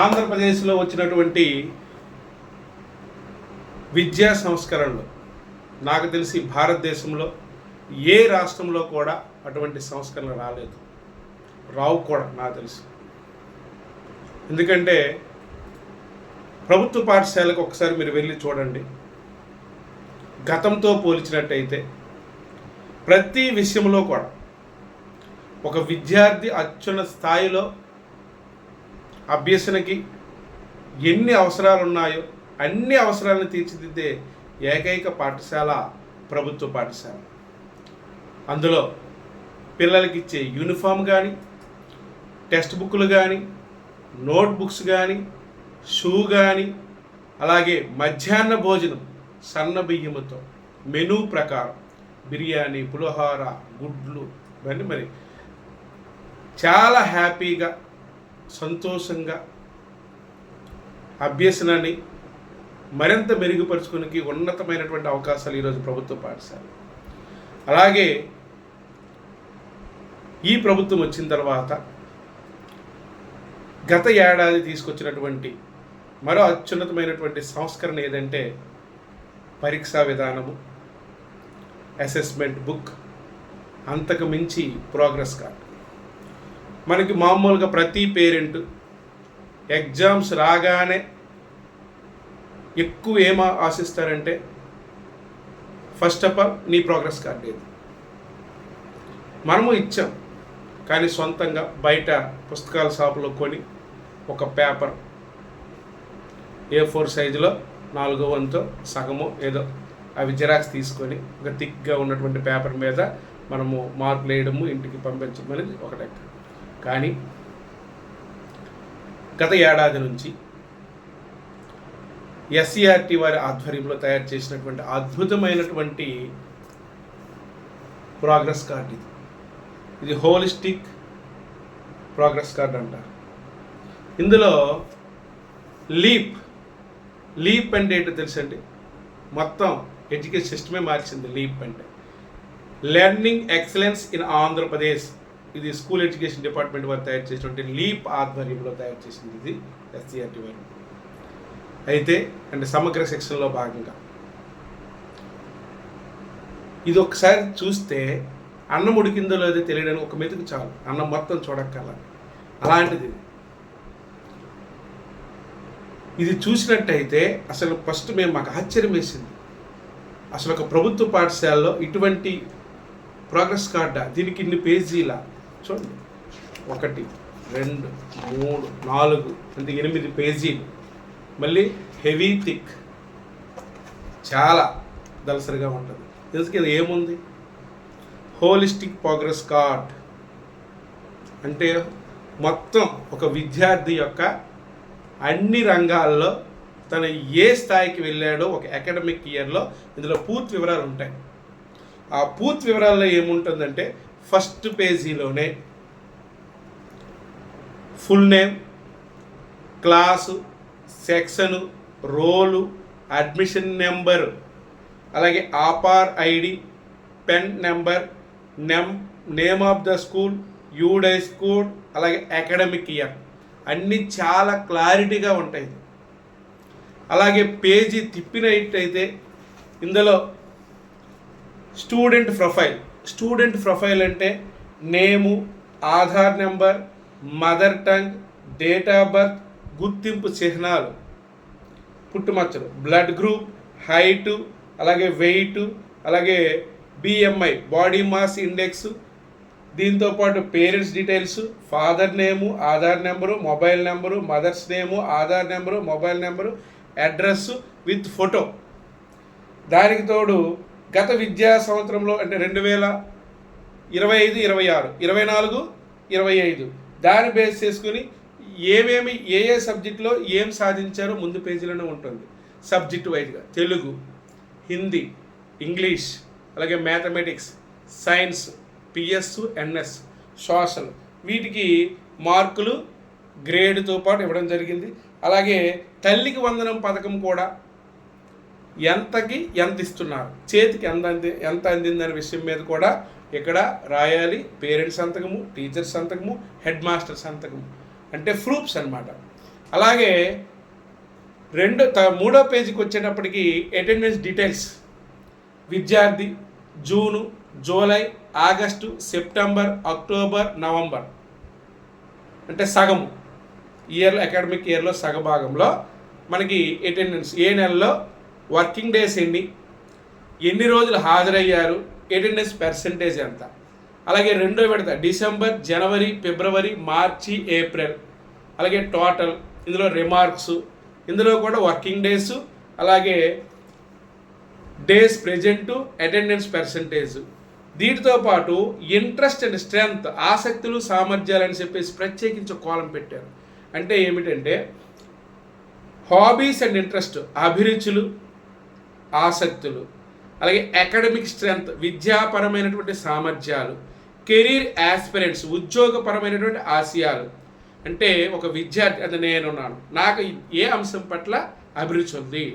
ఆంధ్రప్రదేశ్లో వచ్చినటువంటి విద్యా సంస్కరణలు నాకు తెలిసి భారతదేశంలో ఏ రాష్ట్రంలో కూడా అటువంటి సంస్కరణలు రాలేదు, రావు కూడా నాకు తెలుసు. ఎందుకంటే ప్రభుత్వ పాఠశాలకు ఒకసారి మీరు వెళ్ళి చూడండి. గతంతో పోల్చినట్టయితే ప్రతి విషయంలో కూడా ఒక విద్యార్థి అత్యున్నత స్థాయిలో అభ్యసనకి ఎన్ని అవసరాలు ఉన్నాయో అన్ని అవసరాలను తీర్చిదిద్దే ఏకైక పాఠశాల ప్రభుత్వ పాఠశాల. అందులో పిల్లలకి ఇచ్చే యూనిఫామ్ కానీ, టెక్స్ట్ బుక్లు కానీ, నోట్ బుక్స్ కానీ, షూ కానీ, అలాగే మధ్యాహ్న భోజనం సన్న బియ్యముతో మెనూ ప్రకారం బిర్యానీ, పులిహోర, గుడ్లు ఇవన్నీ మరి చాలా హ్యాపీగా సంతోషంగా అభ్యసనాన్ని మరింత మెరుగుపరుచుకునికి ఉన్నతమైనటువంటి అవకాశాలు ఈరోజు ప్రభుత్వ పాఠశాల. అలాగే ఈ ప్రభుత్వం వచ్చిన తర్వాత గత ఏడాది తీసుకొచ్చినటువంటి మరో అత్యున్నతమైనటువంటి సంస్కరణ ఏదంటే పరీక్షా విధానము, అసెస్మెంట్ బుక్, అంతకు మించి ప్రోగ్రెస్ కార్డ్. మనకి మామూలుగా ప్రతి పేరెంట్ ఎగ్జామ్స్ రాగానే ఎక్కువ ఏమో ఆశిస్తారంటే ఫస్ట్ ఆఫ్ ఆల్ నీ ప్రోగ్రెస్ కార్డ్ ఏది. మనము ఇచ్చాం, కానీ సొంతంగా బయట పుస్తకాల షాపులో కొని ఒక పేపర్ A4 సైజులో 4వ వంతు సగము ఏదో అవి జిరాక్స్ తీసుకొని ఒక థిక్గా ఉన్నటువంటి పేపర్ మీద మనము మార్కులు వేయడము, ఇంటికి పంపించడం అనేది ఒక లెక్క. కానీ గత ఏడాది నుంచి SCERT వారి ఆధ్వర్యంలో తయారు చేసినటువంటి అద్భుతమైనటువంటి ప్రోగ్రెస్ కార్డ్ ఇది హోలిస్టిక్ ప్రోగ్రెస్ కార్డ్ అంటారు. ఇందులో లీప్ అంటే ఏంటో తెలుసండి, మొత్తం ఎడ్యుకేషన్ సిస్టమే మార్చింది. లీప్ అంటే లెర్నింగ్ ఎక్సలెన్స్ ఇన్ ఆంధ్రప్రదేశ్. ఇది స్కూల్ ఎడ్యుకేషన్ డిపార్ట్మెంట్ వారు తయారు చేసినటువంటి లీప్ ఆధ్వర్యంలో తయారు చేసింది ఇది SCERT వారు. అయితే అంటే సమగ్ర శిక్షణలో భాగంగా ఇది ఒకసారి చూస్తే అన్నం ఉడికిందో లేదో తెలియడానికి ఒక మెతుకు చాలు, అన్నం మొత్తం చూడక్కల. అలాంటిది ఇది చూసినట్టయితే అసలు ఫస్ట్ మాకు ఆశ్చర్యం వేసింది. అసలు ఒక ప్రభుత్వ పాఠశాలలో ఇటువంటి ప్రోగ్రెస్ కార్డా, దీనికి ఇన్ని పేజీలా చూడండి, 1 2 3 4 అంటే 8 పేజీలు. మళ్ళీ హెవీ థిక్, చాలా దళసరిగా ఉంటుంది. ఎందుకంటే ఏముంది, హోలిస్టిక్ ప్రోగ్రెస్ కార్డ్ అంటే మొత్తం ఒక విద్యార్థి యొక్క అన్ని రంగాల్లో తను ఏ స్థాయికి వెళ్ళాడో ఒక అకాడమిక్ ఇయర్లో ఇందులో పూర్తి వివరాలు ఉంటాయి. ఆ పూర్తి వివరాల్లో ఏముంటుందంటే ఫస్ట్ పేజీలోనే full name, class, section, roll, admission number, అలాగే APAAR ID, PEN number, name of the school, UDISE code, అలాగే అకాడమిక్ ఇయర్ అన్నీ చాలా క్లారిటీగా ఉంటాయి. అలాగే పేజీ తిప్పినట్టయితే ఇందులో స్టూడెంట్ ప్రొఫైల్ అంటే name, Aadhaar number, mother tongue, date of birth, గుర్తింపు చిహ్నాలు, పుట్టుమచ్చలు, బ్లడ్ గ్రూప్, హైటు, అలాగే వెయిట్, అలాగే BMI బాడీ మాస్ ఇండెక్స్, దీంతోపాటు parents details, father name, Aadhaar number, mobile number, mother's name, Aadhaar number, mobile number, address with photo. దానికి తోడు గత విద్యా సంవత్సరంలో అంటే 2025, 26, 24, 25 దాన్ని బేస్ చేసుకుని ఏ సబ్జెక్టులో ఏం సాధించారో ముందు పేజీలోనే ఉంటుంది. సబ్జెక్టు వైజ్గా తెలుగు, హిందీ, ఇంగ్లీష్, అలాగే mathematics, science, PS, NS, social, వీటికి మార్కులు గ్రేడ్తో పాటు ఇవ్వడం జరిగింది. అలాగే తల్లికి వందనం పథకం కూడా ఎంతకి ఎంత ఇస్తున్నారు, చేతికి ఎంత అందిందనే విషయం మీద కూడా ఇక్కడ రాయాలి. పేరెంట్స్ సంతకము, టీచర్స్ సంతకము, హెడ్ మాస్టర్ సంతకము, అంటే ప్రూఫ్స్ అన్నమాట. అలాగే మూడో పేజీకి వచ్చేటప్పటికి అటెండెన్స్ డీటెయిల్స్. విద్యార్థి June, July, August, September, October, November అంటే సగము ఇయర్లో, అకాడమిక్ ఇయర్లో సగభాగంలో మనకి అటెండెన్స్ ఏ నెలలో వర్కింగ్ డేస్ ఎన్ని రోజులు హాజరయ్యారు, అటెండెన్స్ పర్సెంటేజ్ ఎంత. అలాగే రెండో విడత డిసెంబర్, జనవరి, ఫిబ్రవరి, మార్చి, ఏప్రిల్. అలాగే టోటల్ ఇందులో రిమార్క్స్, ఇందులో కూడా వర్కింగ్ డేస్, అలాగే డేస్ ప్రెజెంటు, అటెండెన్స్ పర్సెంటేజ్. వీటితో పాటు ఇంట్రెస్ట్ అండ్ స్ట్రెంగ్త్, ఆసక్తులు, సామర్థ్యాలు అని చెప్పేసి ప్రత్యేకించి కాలం పెట్టారు. అంటే ఏమిటంటే హాబీస్ అండ్ ఇంట్రెస్ట్, అభిరుచులు, ఆసక్తులు. అలాగే అకాడమిక్ స్ట్రెంగ్త్, విద్యాపరమైనటువంటి సామర్థ్యాలు. కెరీర్ యాస్పిరెంట్స్, ఉద్యోగపరమైనటువంటి ఆశయాలు. అంటే ఒక విద్యార్థి అంటే నేనున్నాను, నాకు ఏ అంశం పట్ల అభిరుచి ఉంది,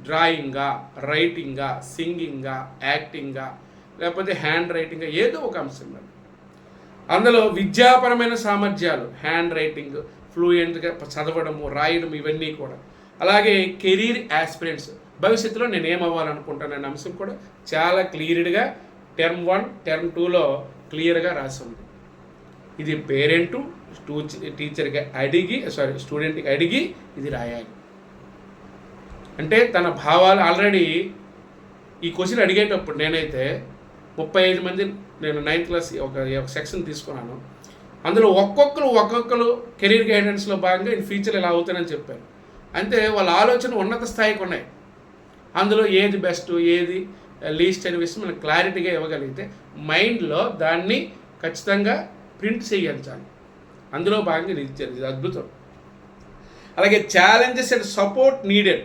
డ్రాయింగా, రైటింగా, సింగింగా, యాక్టింగా, లేకపోతే హ్యాండ్ రైటింగ్గా, ఏదో ఒక అంశం. అందులో విద్యాపరమైన సామర్థ్యాలు, హ్యాండ్ రైటింగ్, ఫ్లూయెంట్గా చదవడము, రాయడం, ఇవన్నీ కూడా. అలాగే కెరీర్ యాస్పిరెంట్స్, భవిష్యత్తులో నేను ఏమవ్వాలనుకుంటాననే అంశం కూడా చాలా క్లియర్డ్గా టర్మ్ 1, టర్మ్ 2లో క్లియర్గా రాసి ఉంది. ఇది పేరెంటు టీచర్కి స్టూడెంట్కి అడిగి ఇది రాయాలి. అంటే తన భావాలు ఆల్రెడీ ఈ క్వశ్చన్ అడిగేటప్పుడు నేనైతే 35 మంది, నేను 9th క్లాస్ ఒక సెక్షన్ తీసుకున్నాను. అందులో ఒక్కొక్కరు కెరీర్ గైడెన్స్లో భాగంగా ఇన్ ఫ్యూచర్ ఇలా అవుతానని చెప్పారు. అంతే వాళ్ళ ఆలోచన ఉన్నత స్థాయికి ఉన్నాయి. అందులో ఏది బెస్ట్, ఏది లీస్ట్ అనే విషయం మనకు క్లారిటీగా ఇవ్వగలిగితే మైండ్లో దాన్ని ఖచ్చితంగా ప్రింట్ చేయించాలి. అందులో భాగంగా ఇది ఇచ్చారు. ఇది అద్భుతం. అలాగే ఛాలెంజెస్ అండ్ సపోర్ట్ నీడెడ్,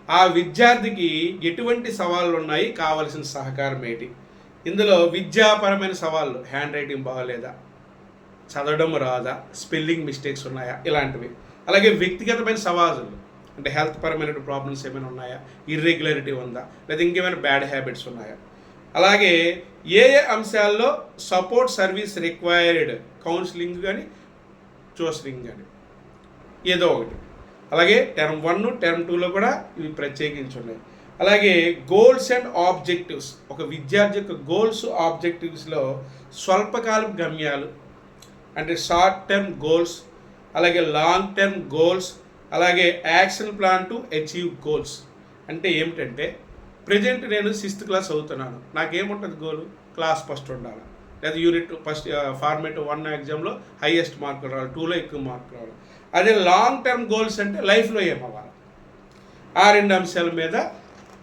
ఆ విద్యార్థికి ఎటువంటి సవాళ్ళు ఉన్నాయి, కావలసిన సహకారం ఏంటి. ఇందులో విద్యాపరమైన సవాళ్ళు, హ్యాండ్ రైటింగ్ బాగోలేదా, చదవడం రాదా, స్పెల్లింగ్ మిస్టేక్స్ ఉన్నాయా, ఇలాంటివి. అలాగే వ్యక్తిగతమైన సవాళ్ళు అంటే హెల్త్ పరమైన ప్రాబ్లమ్స్ ఏమైనా ఉన్నాయా, ఇర్రెగ్యులారిటీ ఉందా, లేదా ఇంకేమైనా బ్యాడ్ హ్యాబిట్స్ ఉన్నాయా. అలాగే ఏ అంశాల్లో సపోర్ట్ సర్వీస్ రిక్వైర్డ్, కౌన్సిలింగ్ కానీ చూసలింగ్ కానీ ఏదో ఒకటి. అలాగే టర్మ్ 1, టర్మ్ 2లో కూడా ఇవి ప్రత్యేకించి ఉన్నాయి. అలాగే గోల్స్ అండ్ ఆబ్జెక్టివ్స్, ఒక విద్యార్థి యొక్క గోల్స్, ఆబ్జెక్టివ్స్లో స్వల్పకాలం గమ్యాలు అంటే షార్ట్ టర్మ్ గోల్స్, అలాగే లాంగ్ టర్మ్ గోల్స్, అలాగే action plan to achieve goals. అంటే ఏమిటంటే ప్రజెంట్ నేను 6th క్లాస్ అవుతున్నాను, నాకేముంటుంది గోలు, క్లాస్ ఫస్ట్ ఉండాలి, లేదా యూనిట్ ఫస్ట్ ఫార్మేట్ 1 ఎగ్జామ్లో హైయెస్ట్ మార్కులు రావాలి, 2లో ఎక్కువ మార్కులు రావాలి. అదే లాంగ్ టర్మ్ గోల్స్ అంటే లైఫ్లో ఏమవ్వాలి. ఆ 2 అంశాల మీద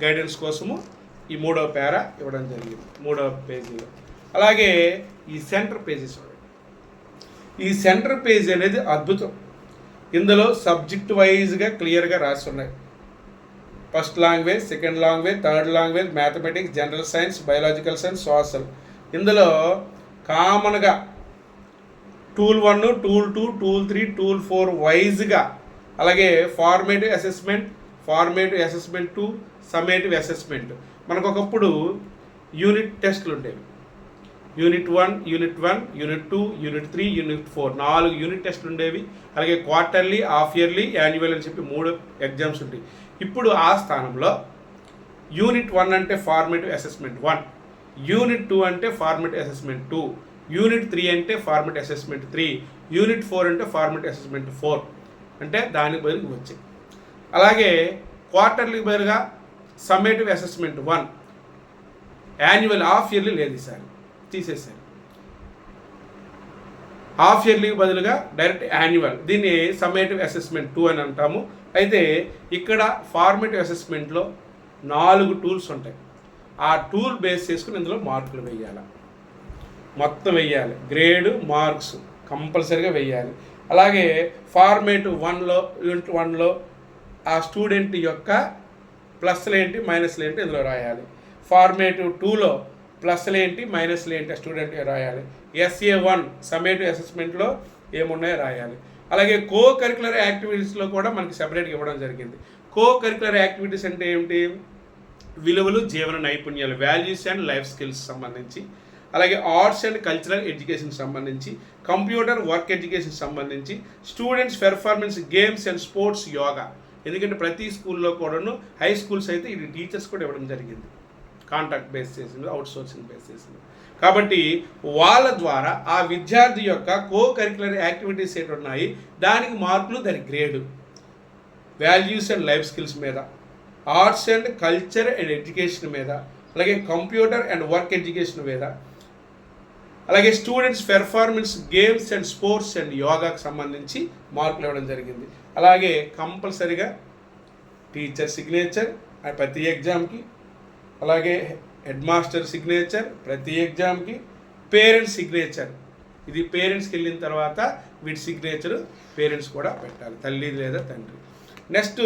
గైడెన్స్ కోసము ఈ 3వ పేరా ఇవ్వడం జరిగింది 3వ పేజీలో. అలాగే ఈ సెంటర్ పేజెస్, ఈ సెంటర్ పేజ్ అనేది అద్భుతం. ఇందులో సబ్జెక్ట్ వైజ్గా క్లియర్గా రాసి ఉన్నాయి. First language, second language, third language, mathematics, general science, biological science, social. ఇందులో కామన్గా టూల్ 1, టూల్ 2, టూల్ 3, టూల్ 4 వైజ్గా, అలాగే formative assessment, formative assessment 2, summative assessment. మనకు ఒకప్పుడు యూనిట్ టెస్ట్లు ఉండేవి. Unit 1, unit 2, unit 3, unit 4 4 unit టెస్ట్లు ఉండేవి. అలాగే క్వార్టర్లీ, హాఫ్ ఇయర్లీ, యాన్యువల్ అని చెప్పి 3 ఎగ్జామ్స్ ఉంటాయి. ఇప్పుడు ఆ స్థానంలో యూనిట్ 1 అంటే ఫార్మేటివ్ అసెస్మెంట్ 1, యూనిట్ 2 అంటే ఫార్మేటివ్ అసెస్మెంట్ 2, యూనిట్ 3 అంటే ఫార్మేటివ్ అసెస్మెంట్ 3, యూనిట్ 4 అంటే ఫార్మేటివ్ అసెస్మెంట్ 4. అంటే దానికి బదులుగా వచ్చాయి. అలాగే క్వార్టర్లీ బదులుగా summative assessment 1, annual half yearly లేదు, ఈసారి తీసేసారు. హాఫ్ ఇయర్లీకి బదులుగా డైరెక్ట్ యాన్యువల్, దీన్ని సమ్మేటివ్ అసెస్మెంట్ 2 అని అంటాము. అయితే ఇక్కడ ఫార్మేటివ్ అసెస్మెంట్లో 4 టూల్స్ ఉంటాయి. ఆ టూల్ బేస్ చేసుకుని ఇందులో మార్కులు వేయాలి, మొత్తం వేయాలి. గ్రేడ్, మార్క్స్ కంపల్సరీగా వేయాలి. అలాగే ఫార్మేటివ్ 1లో, యూనిట్ 1లో ఆ స్టూడెంట్ యొక్క ప్లస్లు ఏంటి, మైనస్లు ఏంటి ఇందులో రాయాలి. ఫార్మేటివ్ 2లో ప్లస్లు ఏంటి, మైనస్లు ఏంటి ఆ స్టూడెంట్ రాయాలి. SA1 సమ్మేటివ్ అసెస్మెంట్లో ఏమున్నాయో రాయాలి. అలాగే కో కరికులర్ యాక్టివిటీస్లో కూడా మనకి సెపరేట్గా ఇవ్వడం జరిగింది. కో కరికులర్ యాక్టివిటీస్ అంటే ఏమిటి, విలువలు, జీవన నైపుణ్యాలు, వాల్యూస్ అండ్ లైఫ్ స్కిల్స్ సంబంధించి. అలాగే ఆర్ట్స్ అండ్ కల్చరల్ ఎడ్యుకేషన్ సంబంధించి, కంప్యూటర్ వర్క్ ఎడ్యుకేషన్ సంబంధించి students performance games and sports yoga. ఎందుకంటే ప్రతి స్కూల్లో కూడాను హై స్కూల్స్ అయితే ఇది టీచర్స్ కూడా ఇవ్వడం జరిగింది, కాంట్రాక్ట్ బేస్ చేసింది, అవుట్ సోర్సింగ్ బేస్ చేసింది. కాబట్టి వాళ్ళ ద్వారా ఆ విద్యార్థి యొక్క కో కరిక్యులర్ యాక్టివిటీస్ ఏంటి ఉన్నాయి, దానికి మార్కులు, దాని grade, values and life skills మీద, arts and culture and education మీద, అలాగే కంప్యూటర్ అండ్ వర్క్ ఎడ్యుకేషన్ మీద, అలాగే students performance games and sports and యోగాకు సంబంధించి మార్కులు ఇవ్వడం జరిగింది. అలాగే కంపల్సరిగా టీచర్ సిగ్నేచర్ ప్రతి ఎగ్జామ్కి, అలాగే హెడ్ మాస్టర్ సిగ్నేచర్ ప్రతి ఎగ్జామ్కి, పేరెంట్స్ సిగ్నేచర్, ఇది పేరెంట్స్కి వెళ్ళిన తర్వాత వీటి సిగ్నేచర్ పేరెంట్స్ కూడా పెట్టాలి, తల్లి లేదా తండ్రి. నెక్స్ట్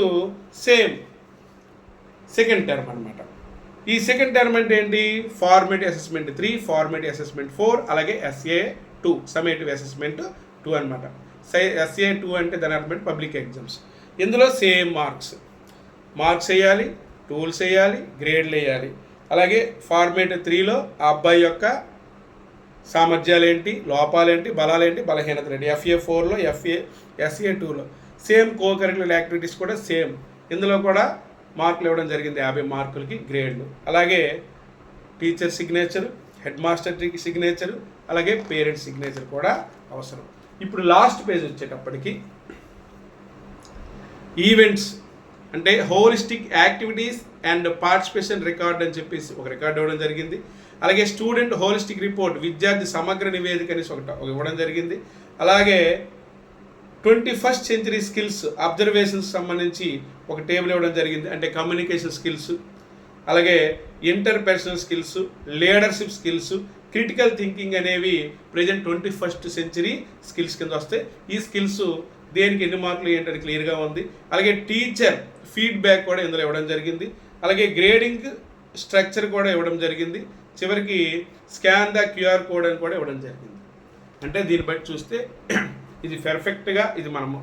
సేమ్ సెకండ్ టర్మ్ అనమాట. ఈ సెకండ్ టర్మ్ అంటే ఏంటి, ఫార్మేటివ్ అసెస్మెంట్ 3, ఫార్మేటివ్ అసెస్మెంట్ 4, అలాగే SA2 సమ్మేటివ్ అసెస్మెంట్ 2 అనమాట. SA2 అంటే దాని అర్థం పబ్లిక్ ఎగ్జామ్స్. ఇందులో సేమ్ మార్క్స్ వేయాలి, టూల్స్ వేయాలి, గ్రేడ్లు వేయాలి. అలాగే ఫార్మేటివ్ 3లో ఆ అబ్బాయి యొక్క సామర్థ్యాలు ఏంటి, లోపాలేంటి, బలాలేంటి, బలహీనతలు ఏంటి. FA4లో, SA2లో సేమ్ కో కరిక్యులర్ యాక్టివిటీస్ కూడా సేమ్. ఇందులో కూడా మార్కులు ఇవ్వడం జరిగింది, 50 మార్కులకి గ్రేడ్లు. అలాగే teacher signature, head master signature, అలాగే పేరెంట్స్ సిగ్నేచర్ కూడా అవసరం. ఇప్పుడు లాస్ట్ పేజ్ వచ్చేటప్పటికి ఈవెంట్స్ అంటే holistic activities and participation record అని చెప్పేసి ఒక రికార్డ్ ఇవ్వడం జరిగింది. అలాగే స్టూడెంట్ హోలిస్టిక్ రిపోర్ట్, విద్యార్థి సమగ్ర నివేదిక అనేసి ఒకటి ఇవ్వడం జరిగింది. అలాగే 21st century స్కిల్స్ అబ్జర్వేషన్స్ సంబంధించి ఒక టేబుల్ ఇవ్వడం జరిగింది, అంటే కమ్యూనికేషన్ స్కిల్స్, అలాగే interpersonal skills, leadership skills, critical thinking అనేవి ప్రజెంట్ 21st century స్కిల్స్ కింద వస్తాయి. ఈ స్కిల్స్ దేనికి ఎన్ని మార్కులు ఏంటని క్లియర్గా ఉంది. అలాగే టీచర్ ఫీడ్బ్యాక్ కూడా ఇందులో ఇవ్వడం జరిగింది. అలాగే గ్రేడింగ్ స్ట్రక్చర్ కూడా ఇవ్వడం జరిగింది. చివరికి స్కాన్ ద QR కోడ్ అని కూడా ఇవ్వడం జరిగింది. అంటే దీన్ని బట్టి చూస్తే ఇది పర్ఫెక్ట్గా ఇది మనము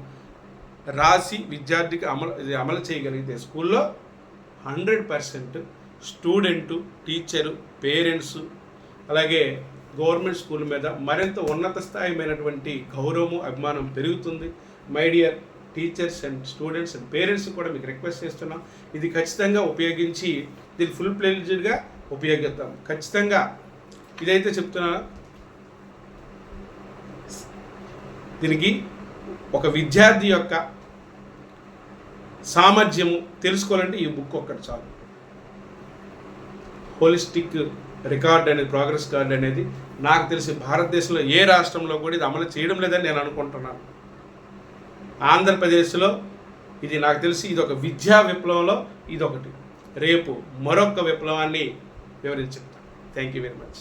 రాసి విద్యార్థికి అమలు చేయగలిగితే స్కూల్లో 100% స్టూడెంటు, టీచరు, పేరెంట్స్, అలాగే గవర్నమెంట్ స్కూల్ మీద మరింత ఉన్నత స్థాయిమైనటువంటి గౌరవము, అభిమానం పెరుగుతుంది. My dear teachers and students and parents కూడా మీకు రిక్వెస్ట్ చేస్తున్నాం, ఇది ఖచ్చితంగా ఉపయోగించి దీన్ని ఫుల్ ప్లేజ్డ్గా ఉపయోగిద్దాం. ఖచ్చితంగా ఇదైతే చెప్తున్నాను, దీనికి ఒక విద్యార్థి యొక్క సామర్థ్యము తెలుసుకోవాలంటే ఈ బుక్ ఒక్కటి చాలు. హోలిస్టిక్ రికార్డ్ అనేది, ప్రోగ్రెస్ కార్డ్ అనేది నాకు తెలిసి భారతదేశంలో ఏ రాష్ట్రంలో కూడా ఇది అమలు చేయడం లేదని నేను అనుకుంటున్నాను. ఆంధ్రప్రదేశ్లో ఇది నాకు తెలిసి ఇది ఒక విద్యా విప్లవంలో ఇదొకటి. రేపు మరొక విప్లవాన్ని వివరించి చెప్తాను. Thank you very much.